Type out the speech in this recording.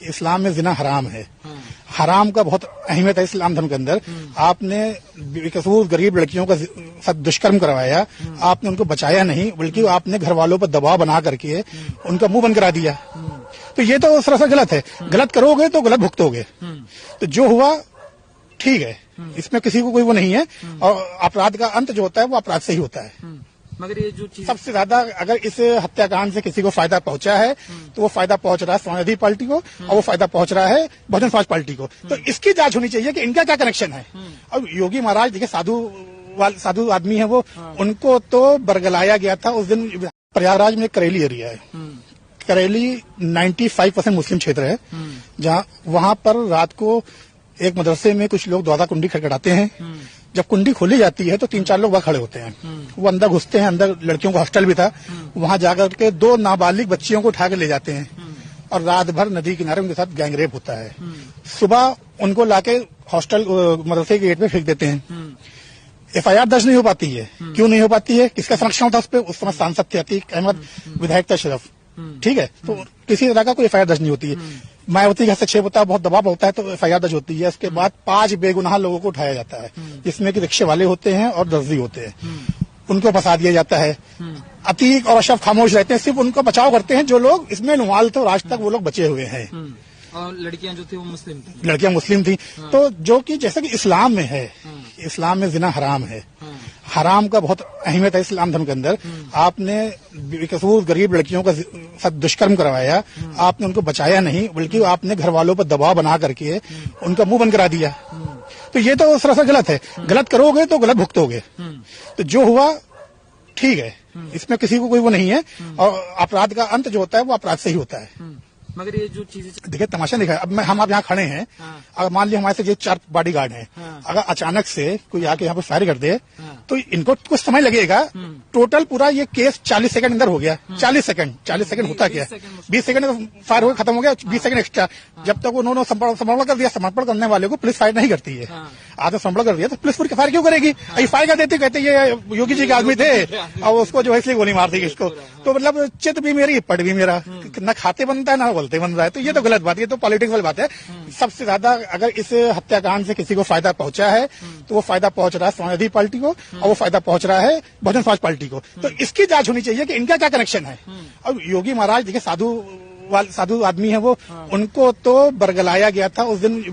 इस्लाम में जिना हराम है। हराम का बहुत अहमियत है इस्लाम धर्म के अंदर। आपने बेकसूर गरीब लड़कियों का साथ दुष्कर्म करवाया, आपने उनको बचाया नहीं, बल्कि आपने घर वालों पर दबाव बना करके उनका मुंह बंद करा दिया। तो ये तो सरासर गलत है। गलत करोगे तो गलत भुगतोगे। तो जो हुआ ठीक है, इसमें किसी को कोई वो नहीं है। और अपराध का अंत जो होता है वो अपराध से ही होता है। मगर ये जो चीज सबसे ज्यादा अगर इस हत्याकांड से किसी को फायदा पहुंचा है तो वो फायदा पहुंच रहा है समाजवादी पार्टी को, और वो फायदा पहुंच रहा है बहुजन समाज पार्टी को। तो इसकी जांच होनी चाहिए कि इनका क्या कनेक्शन है। और योगी महाराज देखिए साधु आदमी है वो, उनको तो बरगलाया गया था उस दिन। प्रयागराज में करेली एरिया है, करेली 95% मुस्लिम क्षेत्र है, जहाँ वहां पर रात को एक मदरसे में कुछ लोग दरवाजा कुंडी खटखटाते हैं। जब कुंडी खोली जाती है तो 3-4 लोग वहां खड़े होते हैं। वो अंदर घुसते हैं, अंदर लड़कियों का हॉस्टल भी था, वहां जाकर के 2 नाबालिग बच्चियों को उठा के ले जाते हैं और रात भर नदी किनारे उनके साथ गैंगरेप होता है। सुबह उनको लाके हॉस्टल मदरसे के गेट पे फेंक देते हैं। FIR दर्ज नहीं हो पाती है। क्यों नहीं हो पाती है? किसका संरक्षण था उस पर? उस समय सांसद थे अतीक अहमद, विधायक था शरफ। ठीक है, तो किसी तरह का कोई FIR दर्ज नहीं होती है। मायावती का हस्तक्षेप होता है, बहुत दबाव होता है तो FIR दर्ज होती है। उसके बाद 5 बेगुनाह लोगों को उठाया जाता है, जिसमें कि रिक्शे वाले होते हैं और दर्जी होते हैं। उनको फंसा दिया जाता है। अतीक और अशरफ खामोश रहते हैं, सिर्फ उनका बचाव करते हैं जो लोग इसमें इन्वॉल्व थे और आज तक वो लोग बचे हुए हैं। और लड़कियां जो थी वो मुस्लिम थी। लड़कियां मुस्लिम थी। तो जो कि जैसे कि इस्लाम में है, इस्लाम में जिना हराम है। हराम का बहुत अहमियत है इस्लाम धर्म के अंदर। आपने बेकसूर गरीब लड़कियों का साथ दुष्कर्म करवाया, आपने उनको बचाया नहीं, बल्कि आपने घर वालों पर दबाव बना करके उनका मुंह बंद करा दिया। तो ये तो सरासर गलत है। गलत करोगे तो गलत भुगतोगे। तो जो हुआ ठीक है, इसमें किसी को कोई वो नहीं है। और अपराध का अंत जो होता है वो अपराध से ही होता है। मगर ये जो चीजें देखिए तमाशा दिखा है। अब हम आप यहाँ खड़े हैं, अगर मान लिया हमारे से ये 4 बॉडीगार्ड हैं, अगर अचानक से कोई आके यहाँ पर फायर कर दे तो इनको कुछ समय लगेगा। टोटल पूरा ये केस 40 सेकंड अंदर हो गया। 40 सेकंड होता क्या? 20 सेकंड फायर हो खत्म हो गया, 20 सेकंड एक्स्ट्रा। जब तक उन्होंने समर्पण कर दिया, समर्पण करने वाले को पुलिस फायर नहीं करती है। आपने समर्पण कर दिया तो पुलिस फायर क्यों करेगी? फायर कर देती, कहते ये योगी जी के आदमी थे और उसको जो है इसलिए गोली मार दी इसको। तो मतलब चित भी मेरी पट भी मेरा, न खाते बनता है ना बोलते बन रहा है। तो ये तो गलत बात है, ये तो पॉलिटिक्स वाली बात है। सबसे ज्यादा अगर इस हत्याकांड से किसी को फायदा पहुंचा है तो वो फायदा पहुंच रहा है समाजवादी पार्टी को, और वो फायदा पहुंच रहा है बहुजन समाज पार्टी को। तो इसकी जांच होनी चाहिए कि इनका क्या कनेक्शन है। और योगी महाराज देखिए साधु आदमी है वो, उनको तो बरगलाया गया था उस दिन।